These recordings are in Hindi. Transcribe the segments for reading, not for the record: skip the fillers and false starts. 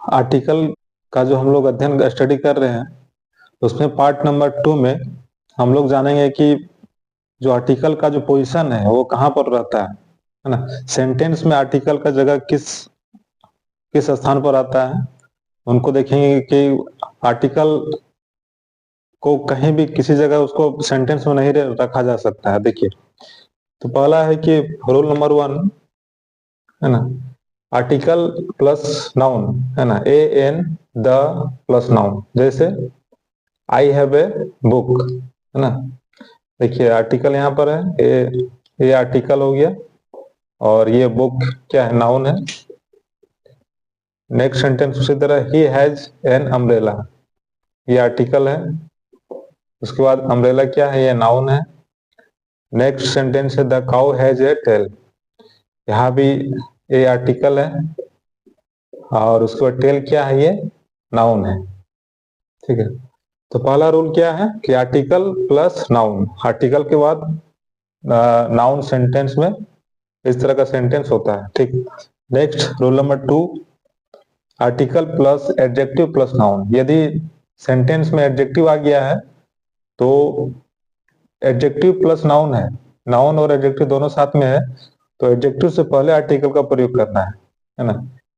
आर्टिकल का जो हम लोग अध्ययन स्टडी कर रहे हैं, उसमें पार्ट नंबर 2 में हम लोग जानेंगे कि जो आर्टिकल का जो पोजीशन है वो कहाँ पर रहता है ना। सेंटेंस में आर्टिकल का जगह किस किस स्थान पर आता है, उनको देखेंगे कि आर्टिकल को कहीं भी किसी जगह उसको सेंटेंस में नहीं रखा जा सकता है। देखिए, तो पहला है कि रूल नंबर 1 है ना, आर्टिकल प्लस नाउन है ना, A N the plus noun. जैसे आई हैव ए बुक है ना, देखिए आर्टिकल यहाँ पर है, ये आर्टिकल हो गया और ये बुक क्या है, नाउन है। नेक्स्ट सेंटेंस उसी तरह, ही हैज एन अम्ब्रेला, ये आर्टिकल है। उसके बाद अम्ब्रेला क्या है, ये नाउन है। नेक्स्ट सेंटेंस है the cow has a tail, यहाँ भी ये आर्टिकल है और उसके बाद टेल क्या है, ये नाउन है। ठीक है, तो पहला रूल क्या है कि आर्टिकल प्लस नाउन, आर्टिकल के बाद नाउन सेंटेंस में इस तरह का सेंटेंस होता है। ठीक, next rule number 2, article plus adjective plus noun. यदि सेंटेंस में एडजेक्टिव आ गया है तो एडजेक्टिव प्लस नाउन है, नाउन और एडजेक्टिव दोनों साथ में है, तो एडजेक्टिव से पहले आर्टिकल का प्रयोग करना है ना।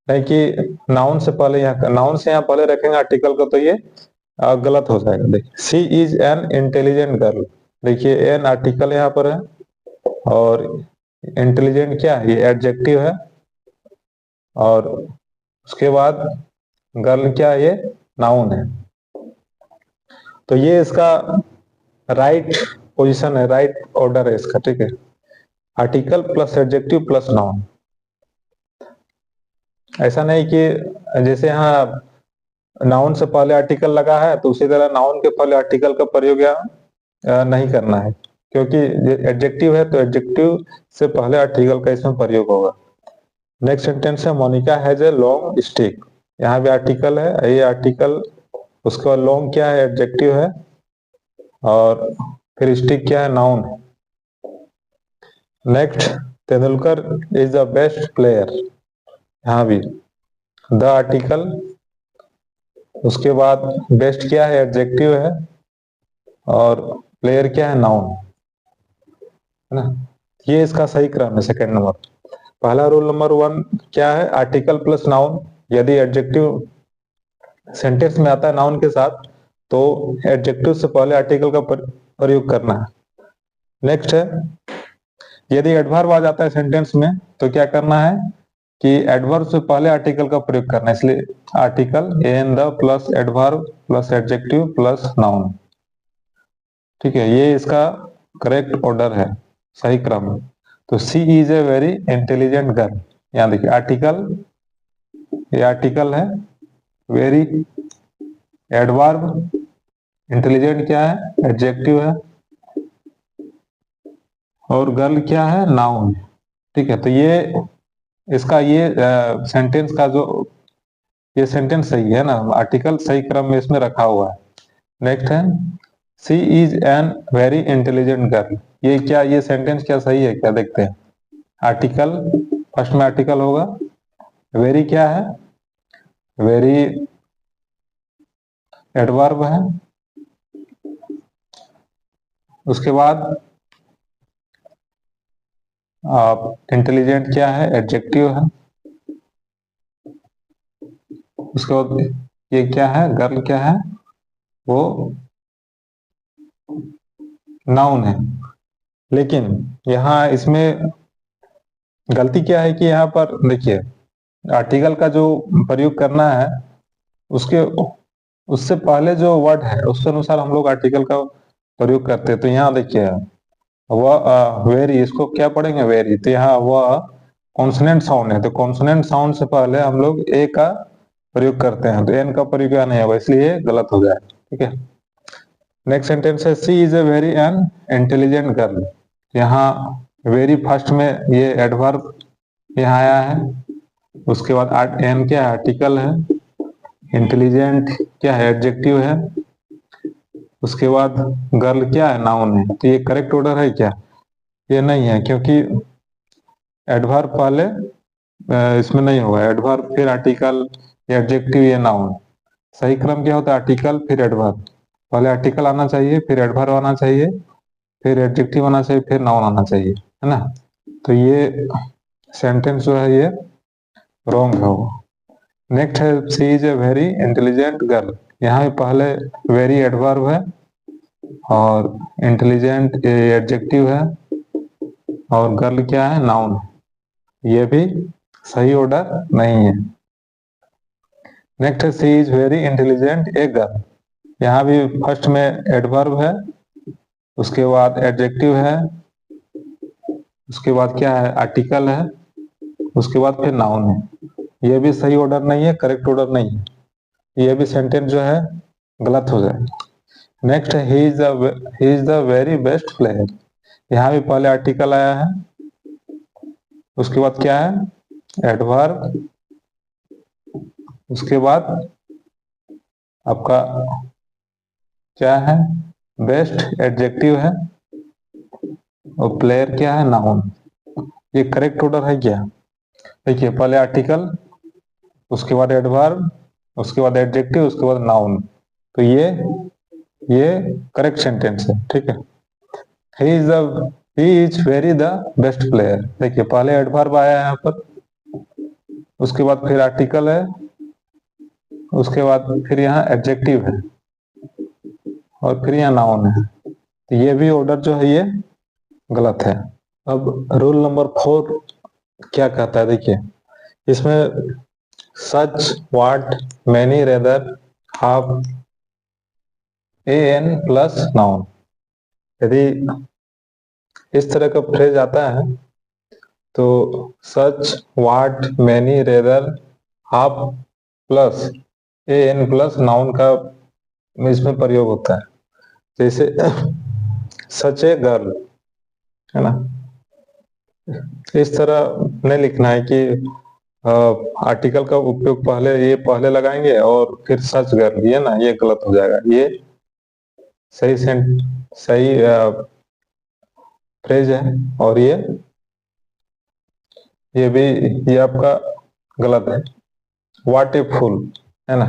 नहीं कि नाउन से पहले, यहाँ नाउन से यहाँ पहले रखेंगे आर्टिकल का, तो ये गलत हो जाएगा। देखिए, सी इज एन इंटेलिजेंट गर्ल, देखिए एन आर्टिकल यहाँ पर है और इंटेलिजेंट क्या है, ये एडजेक्टिव है और उसके बाद गर्ल क्या है, ये नाउन है। तो ये इसका राइट पोजीशन है, राइट ऑर्डर है इसका। ठीक है, article plus adjective plus noun. ऐसा नहीं कि जैसे यहाँ नाउन से पहले आर्टिकल लगा है तो उसी तरह नाउन के पहले आर्टिकल का प्रयोग यहाँ नहीं करना है, क्योंकि एडजेक्टिव है तो एडजेक्टिव से पहले आर्टिकल का इसमें प्रयोग होगा। नेक्स्ट सेंटेंस है Monica has a long stick, यहाँ भी आर्टिकल है, ये आर्टिकल। उसके बाद लॉन्ग क्या है, एडजेक्टिव है और फिर स्टिक क्या है, नाउन है। Next, Tendulkar is the best player, यहाँ भी द आर्टिकल, उसके बाद बेस्ट क्या है, एडजेक्टिव है और प्लेयर क्या है, नाउन है ना। ये इसका सही क्रम है, सेकंड नंबर। पहला रूल नंबर 1 क्या है, आर्टिकल प्लस नाउन। यदि एडजेक्टिव सेंटेंस में आता है नाउन के साथ तो एडजेक्टिव से पहले आर्टिकल का प्रयोग करना है। नेक्स्ट है, यदि एडवर्ब आ जाता है सेंटेंस में तो क्या करना है कि एडवर्ब से पहले आर्टिकल का प्रयोग करना है। इसलिए article an the plus adverb plus adjective plus noun. ठीक है, ये इसका करेक्ट ऑर्डर है, सही क्रम है। तो she is a very intelligent girl, यहाँ देखिए आर्टिकल, ये आर्टिकल है, वेरी एडवर्ब, इंटेलिजेंट क्या है, एडजेक्टिव है और गर्ल क्या है, नाउन। ठीक है, तो ये इसका ये सेंटेंस का जो ये सेंटेंस सही है ना, आर्टिकल सही क्रम में इसमें रखा हुआ है। नेक्स्ट है, she is an very intelligent girl, ये क्या, ये सेंटेंस क्या सही है क्या, देखते हैं। आर्टिकल, फर्स्ट में आर्टिकल होगा, वेरी क्या है, वेरी एडवर्ब है, उसके बाद इंटेलिजेंट क्या है, एडजेक्टिव है, उसके बाद ये क्या है, गर्ल क्या है, वो नाउन है। लेकिन यहाँ इसमें गलती क्या है कि यहाँ पर देखिए आर्टिकल का जो प्रयोग करना है उसके उससे पहले जो वर्ड है उसके अनुसार हम लोग आर्टिकल का प्रयोग करते हैं। तो यहाँ देखिए वह वेरी, इसको क्या पढ़ेंगे, वेरी, तो यहाँ वह कॉन्सोनेंट साउंड है, तो कॉन्सोनेंट साउंड से पहले हम लोग ए का प्रयोग करते हैं, तो एन का प्रयोग यहाँ नहीं होगा, इसलिए गलत हो गया। ठीक है, नेक्स्ट सेंटेंस है she is a very an intelligent girl, यहाँ वेरी फर्स्ट में ये एडवर्ब यहाँ आया है, उसके बाद एन क्या है, आर्टिकल है, इंटेलिजेंट क्या है, एडजेक्टिव है, उसके बाद गर्ल क्या है, नाउन है। तो ये करेक्ट ऑर्डर है क्या, ये नहीं है, क्योंकि एडवर्ब पहले इसमें नहीं होगा, एडवर्ब फिर आर्टिकल ये एडजेक्टिव, ये नाउन। सही क्रम क्या होता है? आर्टिकल फिर एडवर्ब। पहले आर्टिकल आना चाहिए, फिर एडवर्ब आना चाहिए, फिर एडजेक्टिव आना चाहिए, फिर नाउन आना चाहिए, है ना। तो ये सेंटेंस जो है ये रॉन्ग है वो। नेक्स्ट है she is a very intelligent girl. यहाँ भी पहले वेरी एडवर्ब है और इंटेलिजेंट एडजेक्टिव है और गर्ल क्या है? नाउन। ये भी सही ऑर्डर नहीं है। नेक्स्ट है she is very intelligent a girl. यहाँ भी फर्स्ट में एडवर्ब है, उसके बाद एडजेक्टिव है, उसके बाद क्या है? आर्टिकल है, उसके बाद फिर नाउन है। ये भी सही ऑर्डर नहीं है, करेक्ट ऑर्डर नहीं है। ये भी सेंटेंस जो है गलत हो जाए। नेक्स्ट है he is the very best player. यहाँ भी पहले आर्टिकल आया है, उसके बाद क्या है? एडवर्ब, उसके बाद आपका क्या है? बेस्ट एडजेक्टिव है और प्लेयर क्या है? नाउन। ये करेक्ट ऑर्डर है क्या? देखिए, पहले आर्टिकल, उसके बाद एडवर्ब, उसके बाद एडजेक्टिव, उसके बाद नाउन। तो ये करेक्ट सेंटेंस है, ठीक है। He is very the best player. देखिए, पहले एडवर्ब आया है यहाँ पर, उसके बाद फिर आर्टिकल है, उसके बाद फिर यहाँ एडजेक्टिव है और फिर यहाँ नाउन है। तो ये भी ऑर्डर जो है ये गलत है। अब रूल नंबर 4 क्या कहता है? देखिए, इसमें such, what, many, rather, half, an plus noun. यदि इस तरह का फ्रेज आता है तो such, what, many, rather, half plus an plus noun का इसमें प्रयोग होता है। जैसे सच ए गर्ल, है ना। इस तरह नहीं लिखना है कि आर्टिकल का उपयोग पहले लगाएंगे और फिर सच गर्ल, ये ना, ये गलत हो जाएगा। ये सही फ्रेज है और ये भी ये आपका गलत है। व्हाट ए फूल, है ना।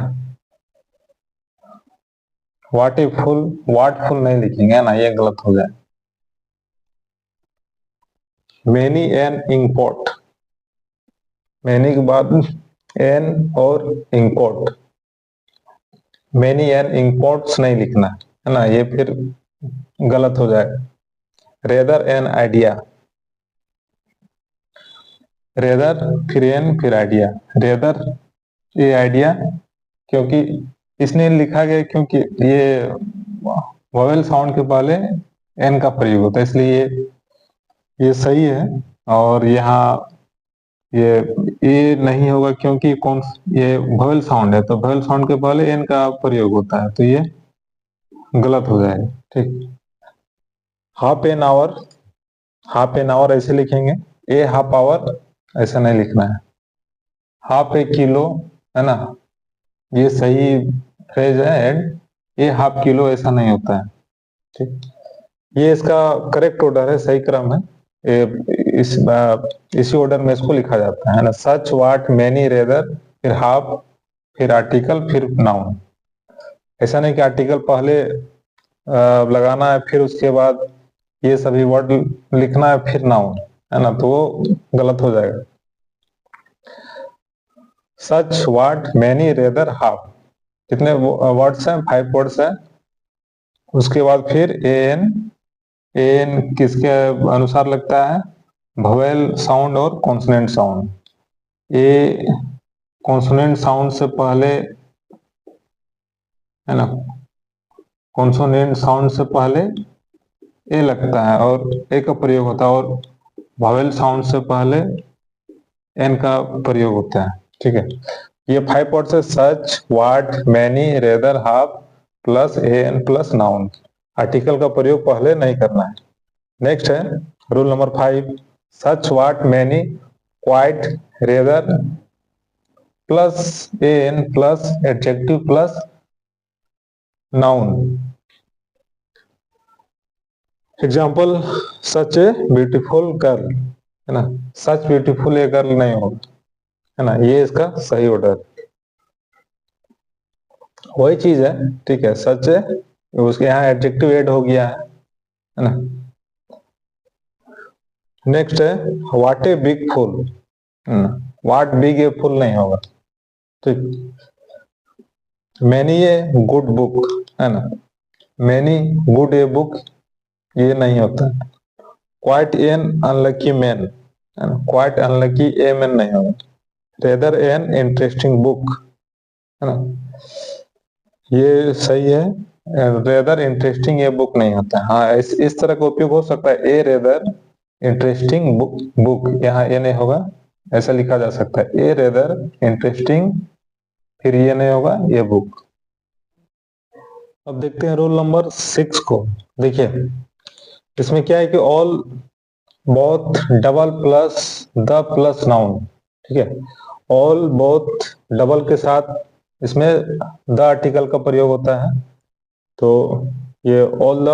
व्हाट ए फूल, व्हाट फूल नहीं लिखेंगे, है ना, ये गलत हो जाए। मैनी एन इंकपॉट, मैनी के बाद एन और इंकपॉट। मैनी एन इंकपॉट्स नहीं लिखना है ना, ये फिर गलत हो जाएगा। रेदर एन आइडिया, रेदर फिर एन फिर आइडिया। रेदर ये आइडिया, क्योंकि इसने लिखा गया क्योंकि ये वोवेल साउंड के पहले एन का प्रयोग होता है, इसलिए ये सही है। और यहाँ ये नहीं होगा क्योंकि कौन, ये वोवेल साउंड है, तो वोवेल साउंड के पहले एन का प्रयोग होता है, तो ये गलत हो जाएगा, ठीक। Half an hour, half an hour ऐसे लिखेंगे, ए हाफ आवर ऐसा नहीं लिखना है। हाफ ए किलो, है ना, ये सही फ्रेज है। एंड ये हाफ किलो ऐसा नहीं होता है, ठीक। ये इसका करेक्ट ऑर्डर है, सही क्रम है। इसी ऑर्डर में इसको लिखा जाता है ना। सच, व्हाट, मैनी, रेदर, फिर हाफ, फिर आर्टिकल, फिर नाउन। ऐसा नहीं कि आर्टिकल पहले लगाना है फिर उसके बाद ये सभी वर्ड लिखना है फिर नाउन, है ना, तो वो गलत हो जाएगा। सच, व्हाट, मैनी, रेदर, हाफ, कितने वर्ड्स हैं? 5 वर्ड्स हैं। उसके बाद फिर एन, एन किसके अनुसार लगता है? वोवेल साउंड और कॉन्सोनेंट साउंड। ए कॉन्सोनेंट साउंड से पहले, है ना, कॉन्सोनेंट साउंड से पहले ए लगता है और ए का प्रयोग होता है, और वोवेल साउंड से पहले एन का प्रयोग होता है, ठीक है। ये 5 वर्ड्स है, such, what, many, rather, half plus an plus noun. Article का प्रयोग पहले नहीं करना है। नेक्स्ट है rule number 5, such, what, many, quite, rather plus an plus adjective plus noun. Example, such a beautiful girl, है ना। सच ब्यूटीफुल ए गर्ल नहीं होगा, है ना, ये इसका सही ऑर्डर। वही चीज है, ठीक है, सच है, उसके यहाँ एडजेक्टिव ऐड हो गया है ना। नेक्स्ट है what a big fool, what big a fool नहीं होगा, ठीक। मैनी ए गुड बुक, है ना, मैनी गुड ए बुक ये नहीं होता है। Quite an unlucky man, quite unlucky a man नहीं होगा। रेदर एन इंटरेस्टिंग बुक, है ना, ये सही है। रेदर इंटरेस्टिंग ए बुक नहीं होता। हाँ, इस तरह का उपयोग हो सकता है, ए रेदर इंटरेस्टिंग बुक, बुक यहाँ ए नहीं होगा, ऐसा लिखा जा सकता है, ए रेदर इंटरेस्टिंग, फिर ये नहीं होगा, ये बुक। अब देखते हैं रूल नंबर 6 को। देखिए इसमें क्या है कि all, both, double plus the plus noun, ठीक है। ऑल, बोथ, डबल के साथ इसमें द आर्टिकल का प्रयोग होता है। तो ये all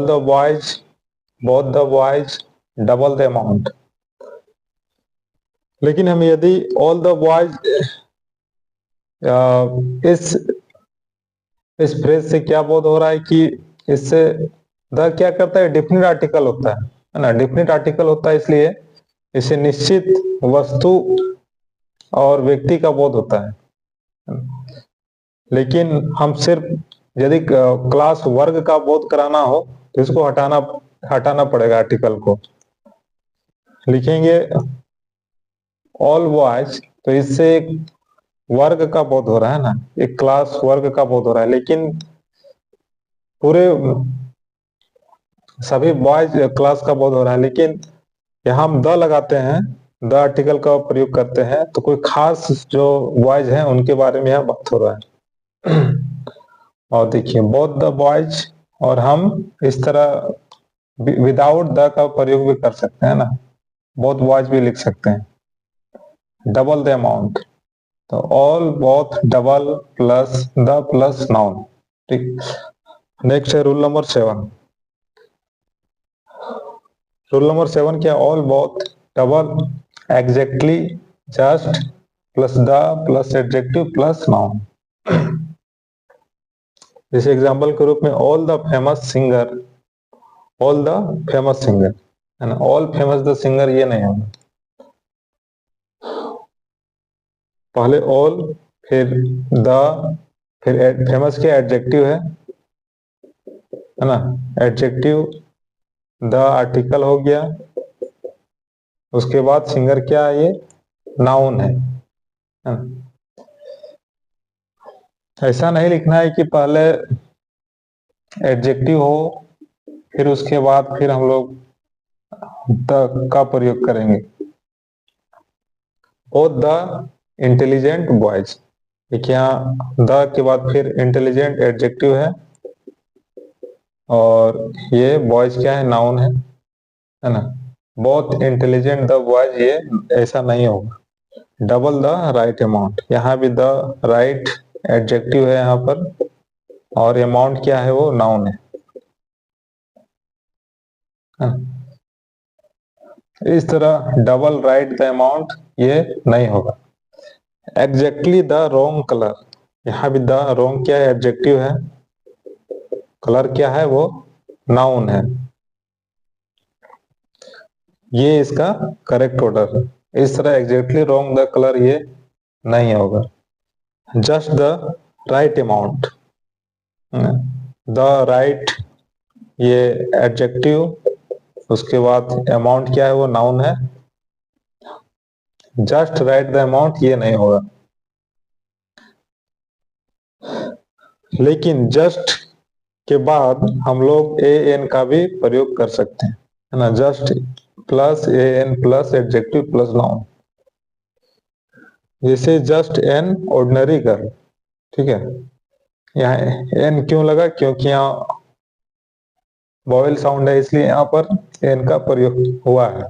the boys, both the boys, double the amount. लेकिन हम यदि ऑल द बॉयज, इस फ्रेज से क्या बोध हो रहा है कि इससे द क्या करता है, डिफिनिट आर्टिकल होता है ना, डिफिनिट आर्टिकल होता है, इसलिए इसे निश्चित वस्तु और व्यक्ति का बोध होता है। लेकिन हम सिर्फ यदि क्लास वर्ग का बोध कराना हो तो इसको हटाना पड़ेगा, आर्टिकल को लिखेंगे ऑल बॉयज, तो इससे एक वर्ग का बोध हो रहा है ना, एक क्लास वर्ग का बोध हो रहा है। लेकिन पूरे सभी बॉयज क्लास का बोध हो रहा है, लेकिन यहाँ हम द लगाते हैं, द आर्टिकल का प्रयोग करते हैं, तो कोई खास जो बॉयज हैं उनके बारे में यहाँ बात हो रहा है। और देखिए बोथ द बॉयज, और हम इस तरह विदाउट द का प्रयोग भी कर सकते हैं ना, बोथ बॉयज भी लिख सकते हैं। डबल द अमाउंट, तो all, both, double plus the plus noun, ठीक। नेक्स्ट है रूल नंबर 7। रूल नंबर 7 क्या, all, both, double, exactly, just plus the plus adjective plus noun. जैसे एग्जाम्पल के रूप में all the famous singer, all the famous singer, है ना, ऑल फेमस द सिंगर ये नहीं होगा। पहले ऑल, फिर द, फिर फेमस क्या एडजेक्टिव है ना, एडजेक्टिव, द आर्टिकल हो गया, उसके बाद सिंगर क्या है, ये नाउन है ना? ऐसा नहीं लिखना है कि पहले एडजेक्टिव हो फिर उसके बाद फिर हम लोग द का प्रयोग करेंगे। ओ द इंटेलिजेंट बॉयज, देखिए यहाँ द के बाद फिर इंटेलिजेंट एडजेक्टिव है, और ये बॉयज क्या है, नाउन है ना। बोथ इंटेलिजेंट द बॉयज, ये ऐसा नहीं होगा। डबल द राइट अमाउंट, यहाँ भी द राइट एडजेक्टिव है यहाँ पर, और अमाउंट क्या है, वो नाउन है। इस तरह डबल राइट द अमाउंट ये नहीं होगा। एग्जैक्टली द रोंग कलर, यहाँ भी द रोंग क्या है, एडजेक्टिव है, कलर क्या है, वो नाउन है। ये इसका करेक्ट ऑर्डर है। इस तरह एग्जैक्टली रोंग द कलर ये नहीं होगा। Just the right amount, the right ये एडजेक्टिव, उसके बाद अमाउंट क्या है, वो नाउन है। जस्ट राइट द अमाउंट ये नहीं होगा। लेकिन जस्ट के बाद हम लोग ए एन का भी प्रयोग कर सकते हैं, है ना, just plus a an plus adjective plus noun. जैसे जस्ट एन ऑर्डिनरी गर्ल, ठीक है, यहाँ एन क्यों लगा, क्योंकि यहाँ वॉवेल साउंड है, इसलिए यहाँ पर एन का प्रयोग हुआ है।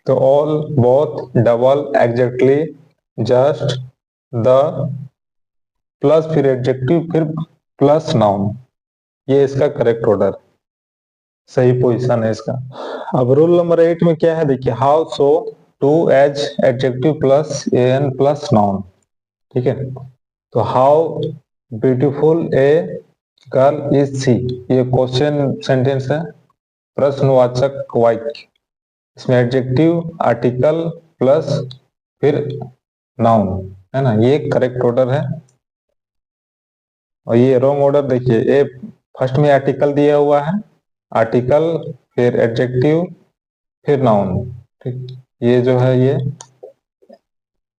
तो all, both, double, exactly, just, the, plus फिर एडजेक्टिव फिर प्लस नाउन, ये इसका करेक्ट ऑर्डर। सही पोजीशन है इसका। अब रूल नंबर 8 में क्या है, देखिए, how so to as adjective plus an plus noun. ठीक है, तो how beautiful a girl is see, ये क्वेश्चन सेंटेंस है, प्रश्नवाचक वाक्य। इसमें एडजेक्टिव आर्टिकल प्लस फिर नाउन है ना, ये करेक्ट ऑर्डर है। और ये रॉन्ग ऑर्डर, देखिए, ए फर्स्ट में आर्टिकल दिया हुआ है, आर्टिकल फिर एडजेक्टिव फिर नाउन। ठीक, ये जो है ये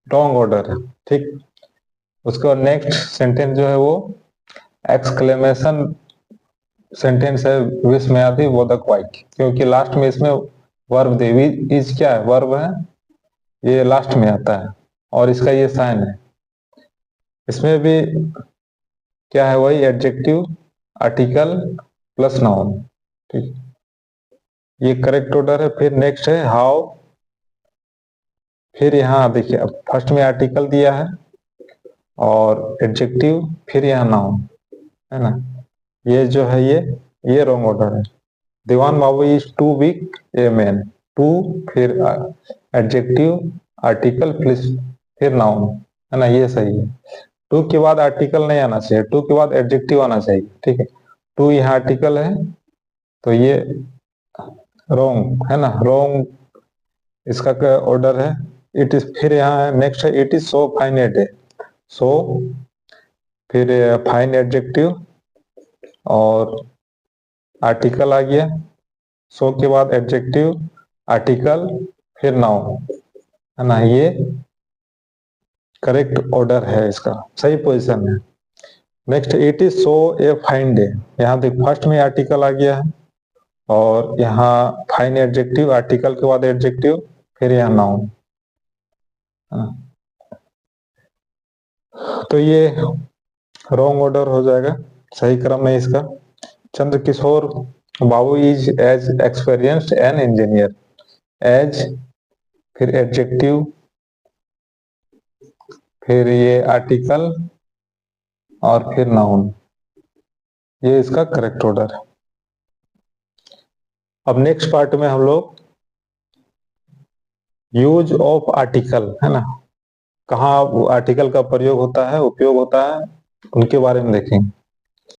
रॉन्ग ऑर्डर है। ठीक, उसके बाद नेक्स्ट सेंटेंस जो है वो एक्सक्लेमेशन सेंटेंस है, विस्मयादि बोधक वाक्य, क्योंकि लास्ट में इसमें वर्ब दे, इज क्या है, वर्ब है, ये लास्ट में आता है और इसका ये साइन है। इसमें भी क्या है, वही एडजेक्टिव आर्टिकल प्लस नाउन। ठीक, ये करेक्ट ऑर्डर है। फिर नेक्स्ट है हाउ, फिर यहाँ देखिए, अब फर्स्ट में आर्टिकल दिया है और एडजेक्टिव फिर यहाँ नाउन है ना, ये जो है ये रॉन्ग ऑर्डर है। Diwan Babu is too weak a man, too फिर एडजेक्टिव आर्टिकल प्लस फिर नाउन है ना, ये सही है। टू के बाद आर्टिकल नहीं आना चाहिए, टू के बाद एडजेक्टिव आना चाहिए। ठीक है, टू यहाँ आर्टिकल है तो ये रॉन्ग है ना, रॉन्ग इसका क्या ऑर्डर है। इट इज, फिर यहाँ है नेक्स्ट है it is so fine a day, so फिर फाइन एडजेक्टिव और आर्टिकल आ गया, सो के बाद एडजेक्टिव आर्टिकल फिर नाउन है ना, ये करेक्ट ऑर्डर है, इसका सही पोजीशन है। Next it is so a fine day, यहाँ देख फर्स्ट में आर्टिकल आ गया है और यहाँ फाइन एडजेक्टिव, आर्टिकल के बाद एडजेक्टिव फिर यहाँ नाउन। तो ये रॉन्ग ऑर्डर हो जाएगा, सही क्रम नहीं इसका। Chandrakishore Babu is as experienced an engineer, as फिर एडजेक्टिव फिर ये आर्टिकल और फिर नाउन, ये इसका करेक्ट ऑर्डर है। अब नेक्स्ट पार्ट में हम लोग यूज ऑफ आर्टिकल है ना, कहाँ आर्टिकल का प्रयोग होता है, उपयोग होता है, उनके बारे में देखेंगे।